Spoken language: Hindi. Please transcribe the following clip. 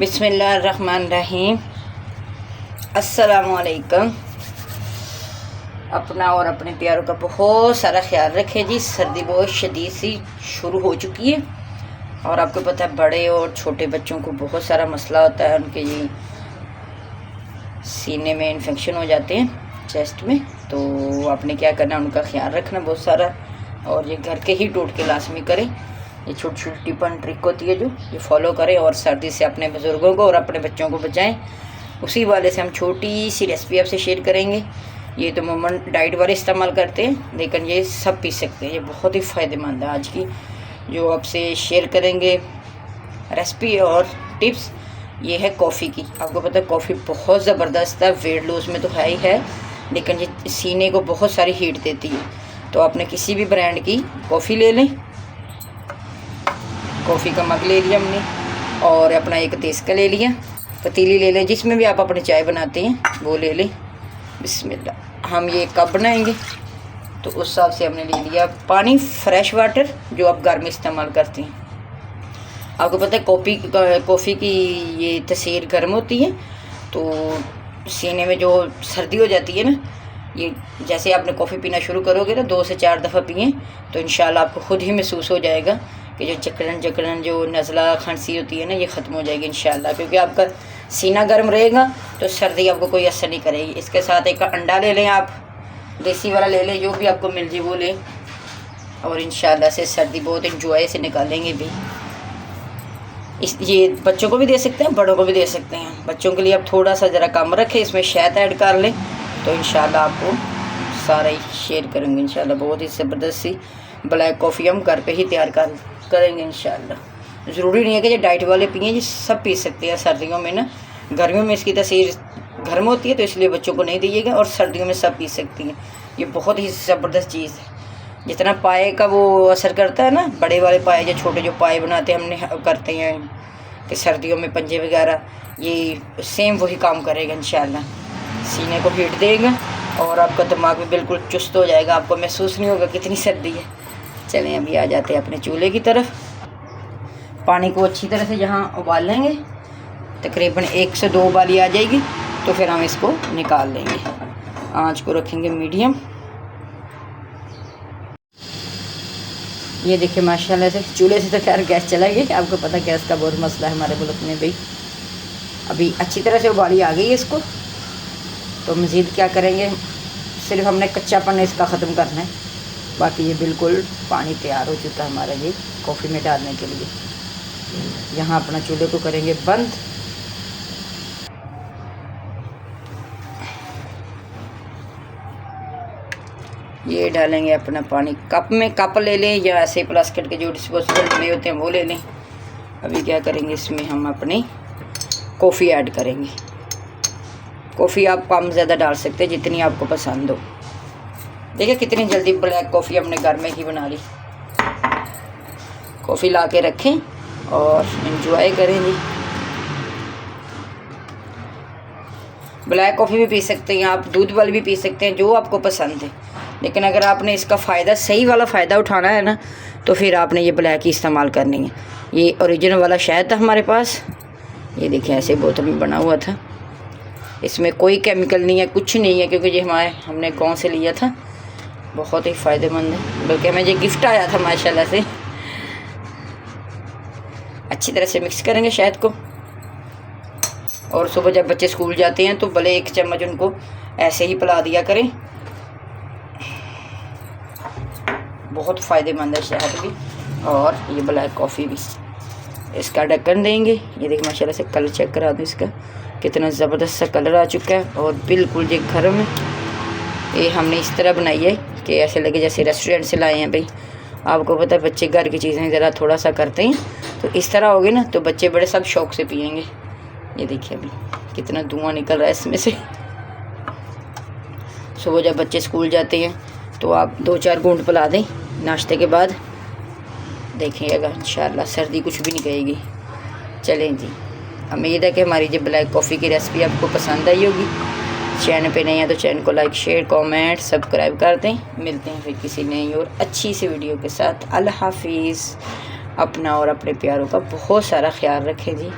बिस्मिल्लाहिर्रहमानिर्रहीम। अस्सलामुअलैकुम। अपना और अपने प्यारों का बहुत सारा ख्याल रखें जी। सर्दी बहुत शदीद सी शुरू हो चुकी है और आपको पता है बड़े और छोटे बच्चों को बहुत सारा मसला होता है। उनके ये सीने में इन्फेक्शन हो जाते हैं, चेस्ट में। तो आपने क्या करना, उनका ख्याल रखना बहुत सारा। और ये घर के ही टोटके लाजमी करें। ये छोटी छोटी टिप एंड ट्रिक होती है जो ये फॉलो करें और सर्दी से अपने बुज़ुर्गों को और अपने बच्चों को बचाएं। उसी वाले से हम छोटी सी रेसिपी आपसे शेयर करेंगे। ये तो मोमन डाइट वाले इस्तेमाल करते हैं, लेकिन ये सब पी सकते हैं। ये बहुत ही फ़ायदेमंद है। आज की जो आपसे शेयर करेंगे रेसिपी और टिप्स, ये है कॉफ़ी की। आपको पता है कॉफ़ी बहुत ज़बरदस्त है, वेट लॉस में तो है ही है, लेकिन ये सीने को बहुत सारी हीट देती है। तो आपने किसी भी ब्रांड की कॉफ़ी ले लें। कॉफ़ी का मग ले लिया हमने और अपना एक देस का ले लिया। पतीली ले लें, जिसमें भी आप अपनी चाय बनाते हैं वो ले लें। बिस्मिल्लाह। हम ये कप बनाएंगे तो उस हिसाब से हमने ले लिया पानी, फ्रेश वाटर जो आप घर में इस्तेमाल करते हैं। आपको पता है कॉफ़ी की ये तसीर गर्म होती है, तो सीने में जो सर्दी हो जाती है ना, ये जैसे आपने कॉफ़ी पीना शुरू करोगे ना 2 से 4 दफ़ा पिए तो इंशाल्लाह आपको ख़ुद ही महसूस हो जाएगा कि जो जकड़न जो नज़ला खांसी होती है ना, ये ख़त्म हो जाएगी इंशाल्लाह। क्योंकि आपका सीना गर्म रहेगा तो सर्दी आपको कोई असर नहीं करेगी। इसके साथ एक अंडा ले लें, आप देसी वाला ले लें, जो भी आपको मिल जाए वो लें और इंशाल्लाह से सर्दी बहुत इंजॉय से निकालेंगे भी। ये बच्चों को भी दे सकते हैं, बड़ों को भी दे सकते हैं। बच्चों के लिए आप थोड़ा सा ज़रा कम रखें, इसमें शहद ऐड कर लें तो इंशाल्लाह आपको सारा ही शेयर करेंगे इंशाल्लाह। बहुत ही ज़बरदस्त सी ब्लैक कॉफ़ी हम घर पे ही तैयार करेंगे इंशाल्लाह। ज़रूरी नहीं है कि ये डाइट वाले पिए, ये सब पी सकते हैं। सर्दियों में ना, गर्मियों में इसकी तसीर गर्म होती है तो इसलिए बच्चों को नहीं दीजिएगा, और सर्दियों में सब पी सकती हैं। ये बहुत ही ज़बरदस्त चीज़ है। जितना पाए का वो असर करता है ना, बड़े वाले पाए जो छोटे जो पाए बनाते हैं हमने करते हैं कि सर्दियों में पंजे वगैरह, ये सेम वही काम करेगा इंशाल्लाह। सीने को हीट देगा और आपका दिमाग भी बिल्कुल चुस्त हो जाएगा, आपको महसूस नहीं होगा कितनी सर्दी है। चलें अभी आ जाते हैं अपने चूल्हे की तरफ। पानी को अच्छी तरह से यहाँ उबाल लेंगे, तकरीबन 1 से 2 उबाली आ जाएगी तो फिर हम इसको निकाल लेंगे। आँच को रखेंगे मीडियम। ये देखिए माशाल्लाह से चूल्हे से तो खैर गैस चला गई। आपको पता गैस का बहुत मसला है हमारे मुल्क में भाई। अभी अच्छी तरह से उबाली आ गई है इसको, तो मज़ीद क्या करेंगे, सिर्फ हमने कच्चापन इसका ख़त्म करना है। बाकी ये बिल्कुल पानी तैयार हो चुका है हमारा ये कॉफ़ी में डालने के लिए। यहाँ अपना चूल्हे को करेंगे बंद। ये डालेंगे अपना पानी कप में, कप ले लें या ऐसे प्लास्टिक के जो डिस्पोजेबल बने होते हैं वो ले लें। अभी क्या करेंगे, इसमें हम अपनी कॉफ़ी ऐड करेंगे। कॉफ़ी आप कम ज़्यादा डाल सकते हैं जितनी आपको पसंद हो। देखिए कितनी जल्दी ब्लैक कॉफ़ी हमने घर में ही बना ली। कॉफ़ी ला के रखें और एंजॉय करें जी। ब्लैक कॉफ़ी भी पी सकते हैं आप, दूध वाली भी पी सकते हैं, जो आपको पसंद है। लेकिन अगर आपने इसका फ़ायदा, सही वाला फ़ायदा उठाना है ना, तो फिर आपने ये ब्लैक ही इस्तेमाल करनी है। ये ओरिजिनल वाला शहद था हमारे पास, ये देखिए ऐसे बोतल में बना हुआ था। इसमें कोई केमिकल नहीं है, कुछ नहीं है, क्योंकि ये हमने गाँव से लिया था। बहुत ही फ़ायदेमंद है, बल्कि हमें ये गिफ्ट आया था माशाल्लाह से। अच्छी तरह से मिक्स करेंगे शहद को, और सुबह जब बच्चे स्कूल जाते हैं तो भले 1 चम्मच उनको ऐसे ही पिला दिया करें। बहुत फ़ायदेमंद है शहद भी और ये ब्लैक कॉफ़ी भी। इसका ढक्कन देंगे। ये देखिए माशाल्लाह से कलर चेक करा दूँ इसका, कितना ज़बरदस्त सा कलर आ चुका है और बिल्कुल ये घर में ये हमने इस तरह बनाई है कि ऐसे लगे जैसे रेस्टोरेंट से लाए हैं भाई। आपको पता है बच्चे घर की चीज़ें ज़रा थोड़ा सा करते हैं, तो इस तरह होगी ना तो बच्चे बड़े सब शौक़ से पियेंगे। ये देखिए अभी कितना धुआं निकल रहा है इसमें से। सुबह जब बच्चे स्कूल जाते हैं तो आप 2-4 घूंट पिला दें नाश्ते के बाद, देखिएगा इंशाल्लाह सर्दी कुछ भी नहीं कहेगी। चलें जी, उम्मीद है कि हमारी जो ब्लैक कॉफ़ी की रेसिपी आपको पसंद आई होगी। चैनल पे नहीं है तो चैनल को लाइक, शेयर, कमेंट, सब्सक्राइब कर दें। मिलते हैं फिर किसी नई और अच्छी सी वीडियो के साथ। अल्लाह हाफिज़। अपना और अपने प्यारों का बहुत सारा ख्याल रखें जी।